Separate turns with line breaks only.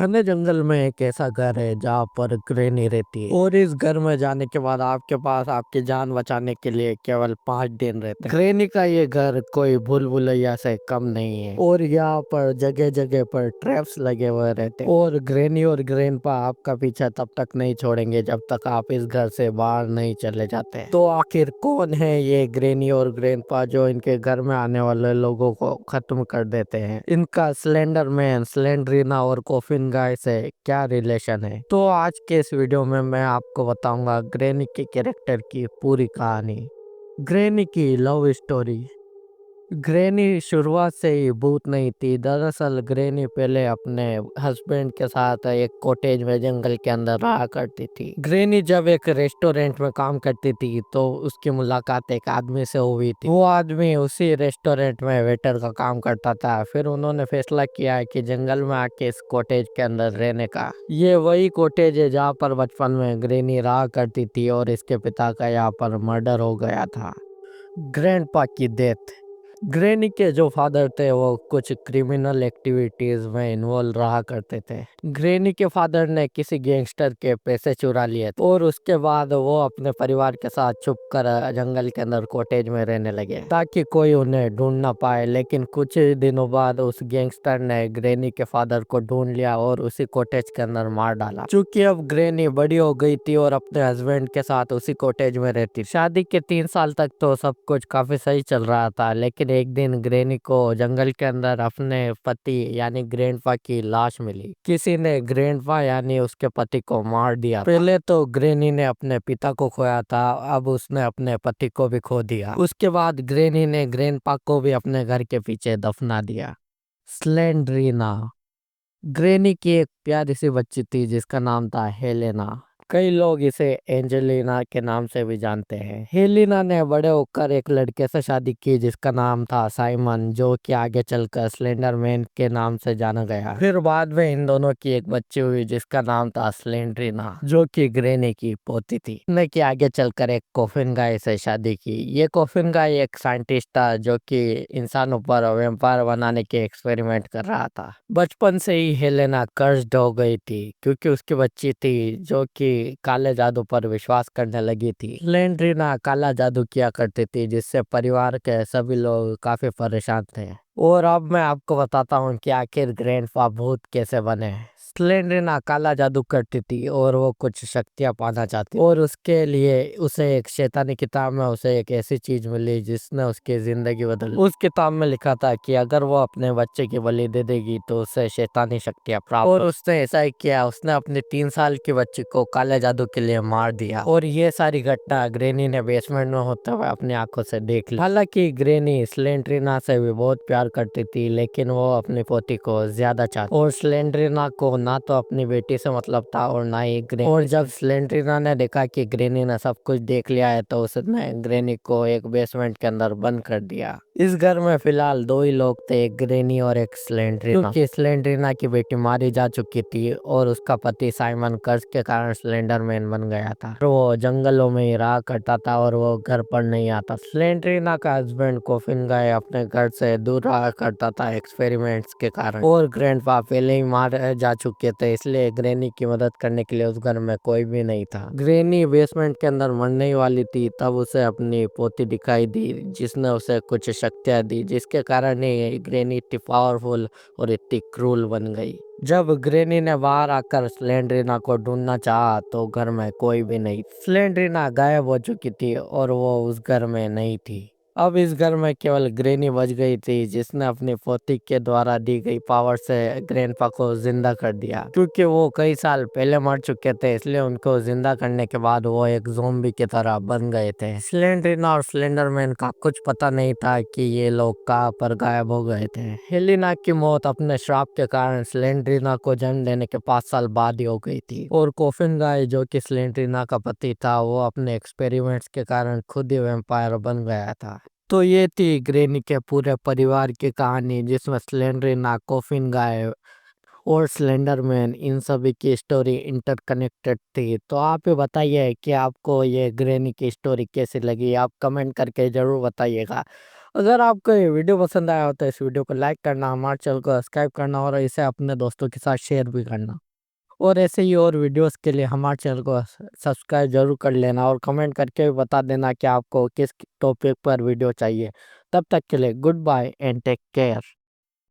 घने जंगल में एक ऐसा घर है जहाँ पर ग्रैनी रहती है और इस घर में जाने के बाद आपके पास आपकी जान बचाने के लिए केवल 5 दिन रहते हैं। ग्रैनी का ये घर कोई भूल भुलैया से कम नहीं है और यहाँ पर जगह जगह पर ट्रैप्स लगे हुए रहते हैं और ग्रैनी और ग्रैंडपा आपका पीछा तब तक नहीं छोड़ेंगे जब तक आप इस घर से बाहर नहीं चले जाते। तो आखिर कौन है ये ग्रैनी और ग्रैंडपा जो इनके घर में आने वाले लोगों को खत्म कर देते हैं? इनका स्लेंडर मैन, स्लेंड्रीना और कॉफिन गाय से क्या रिलेशन है? तो आज के इस वीडियो में मैं आपको बताऊंगा ग्रैनी के कैरेक्टर की पूरी कहानी, ग्रैनी की लव स्टोरी। ग्रैनी शुरुआत से ही भूत नहीं थी। दरअसल ग्रैनी पहले अपने हस्बैंड के साथ एक कॉटेज में जंगल के अंदर रहा करती थी। ग्रैनी जब एक रेस्टोरेंट में काम करती थी तो उसकी मुलाकात एक आदमी से हुई थी। वो आदमी उसी रेस्टोरेंट में वेटर का काम करता था। फिर उन्होंने फैसला किया कि जंगल में आके इस कॉटेज के अंदर रहने का। ये वही कॉटेज है जहाँ पर बचपन में ग्रैनी रहा करती थी और इसके पिता का यहाँ पर मर्डर हो गया था। ग्रैंडपा की डेथ। ग्रैनी के जो फादर थे वो कुछ क्रिमिनल एक्टिविटीज में इन्वॉल्व रहा करते थे। ग्रैनी के फादर ने किसी गैंगस्टर के पैसे चुरा लिए और उसके बाद वो अपने परिवार के साथ छुप कर जंगल के अंदर कॉटेज में रहने लगे ताकि कोई उन्हें ढूंढ ना पाए। लेकिन कुछ दिनों बाद उस गैंगस्टर ने ग्रैनी के फादर को ढूंढ लिया और उसी कॉटेज के अंदर मार डाला। चूंकि अब ग्रैनी बड़ी हो गई थी और अपने हस्बैंड के साथ उसी कॉटेज में रहती। शादी के 3 साल तक तो सब कुछ काफी सही चल रहा था, लेकिन एक दिन ग्रैनी को जंगल के अंदर अपने पति यानी ग्रैंडपा की लाश मिली। किसी ने ग्रैंडपा यानी उसके पति को मार दिया। पहले तो ग्रैनी ने अपने पिता को खोया था, अब उसने अपने पति को भी खो दिया। उसके बाद ग्रैनी ने ग्रैंडपा को भी अपने घर के पीछे दफना दिया। स्लेंड्रीना। ग्रैनी की एक प्यारी सी बच्ची थी जिसका नाम था हेलेना। कई लोग इसे एंजेलिना के नाम से भी जानते हैं। हेलेना ने बड़े होकर एक लड़के से शादी की जिसका नाम था साइमन, जो कि आगे चलकर स्लेंडर मैन के नाम से जाना गया। फिर बाद में इन दोनों की एक बच्ची हुई जिसका नाम था स्लेंड्रीना, जो कि ग्रैनी की पोती थी। ने कि आगे चलकर एक कॉफिन गाय से शादी की। ये कॉफिन गाय एक साइंटिस्ट था जो कि इंसानों पर वैम्पायर बनाने के एक्सपेरिमेंट कर रहा था। बचपन से ही हेलेना कर्स्ड हो गई थी क्योंकि उसकी बच्ची थी जो कि काले जादू पर विश्वास करने लगी थी। स्लेंड्रीना काला जादू किया करती थी जिससे परिवार के सभी लोग काफी परेशान थे। और अब मैं आपको बताता हूँ कि आखिर ग्रैंडपा भूत कैसे बने। स्लेंड्रीना काला जादू करती थी और वो कुछ शक्तियां पाना चाहती और उसके लिए उसे एक शैतानी किताब में उसे एक ऐसी चीज मिली जिसने उसकी जिंदगी बदल। उस किताब में लिखा था कि अगर वो अपने बच्चे की बलि दे देगी तो उसे शैतानी शक्तियां प्राप्त। और उसने ऐसा ही किया। उसने अपने 3 साल की बच्ची को काले जादू के लिए मार दिया और ये सारी घटना ग्रैनी ने बेसमेंट में होते हुए अपनी आंखों से देख ली। हालांकि ग्रैनी स्लेंड्रीना से भी बहुत प्यार करती थी, लेकिन वो अपनी पोती को ज्यादा चाहती और स्लेंड्रीना को ना तो अपनी बेटी से मतलब था और ना ही ग्रैनी। और जब स्लेंड्रीना ने देखा कि ग्रैनी ने सब कुछ देख लिया है तो उसने ग्रैनी को एक बेसमेंट के अंदर बंद कर दिया। इस घर में फिलहाल 2 ही लोग थे, एक ग्रैनी और एक स्लेंड्रीना, क्योंकि स्लेंड्रीना की बेटी मारी जा चुकी थी और उसका पति साइमन कर्ज के कारण स्लेंडर मैन बन गया था। तो वो जंगलों में ही रहा करता था और वो घर पर नहीं आता। स्लेंड्रीना का हस्बैंड कॉफिन गाय अपने घर से दूर रहा करता था एक्सपेरिमेंट्स के कारण, और ग्रैंडपा पहले ही मारे जा चुके थे, इसलिए ग्रैनी की मदद करने के लिए उस घर में कोई भी नहीं था। ग्रैनी बेसमेंट के अंदर मरने ही वाली थी तब उसे अपनी पोती दिखाई दी जिसने उसे कुछ शक्तियां दी, जिसके कारण ही ग्रैनी इतनी पावरफुल और इतनी क्रूल बन गई। जब ग्रैनी ने बाहर आकर स्लेंड्रीना को ढूंढना चाहा तो घर में कोई भी नहीं। स्लेंड्रीना गायब हो चुकी थी और वो उस घर में नहीं थी। अब इस घर में केवल ग्रैनी बच गई थी जिसने अपनी पोती के द्वारा दी गई पावर से ग्रैंडपा को जिंदा कर दिया। क्योंकि वो कई साल पहले मर चुके थे इसलिए उनको जिंदा करने के बाद वो एक ज़ॉम्बी की तरह बन गए थे। स्लेंड्रीना और स्लेंडरमैन का कुछ पता नहीं था कि ये लोग कहाँ पर गायब हो गए थे। हेलेना की मौत अपने श्राप के कारण स्लेंड्रीना को जन्म देने के 5 साल बाद ही हो गई थी। और कॉफिन गाय जो कि स्लेंड्रीना का पति था वो अपने एक्सपेरिमेंट्स के कारण खुद ही वैम्पायर बन गया था। तो ये थी ग्रैनी के पूरे परिवार की कहानी जिसमें स्लेंड्रीना, कॉफिन गाय और स्लेंडरमैन इन सभी की स्टोरी इंटरकनेक्टेड थी। तो आप ही बताइए कि आपको ये ग्रैनी की स्टोरी कैसी लगी, आप कमेंट करके ज़रूर बताइएगा। अगर आपको ये वीडियो पसंद आया हो तो इस वीडियो को लाइक करना, हमारे चैनल को सब्सक्राइब करना और इसे अपने दोस्तों के साथ शेयर भी करना। और ऐसे ही और वीडियोस के लिए हमारे चैनल को सब्सक्राइब ज़रूर कर लेना और कमेंट करके भी बता देना कि आपको किस टॉपिक पर वीडियो चाहिए। तब तक के लिए good bye and take care.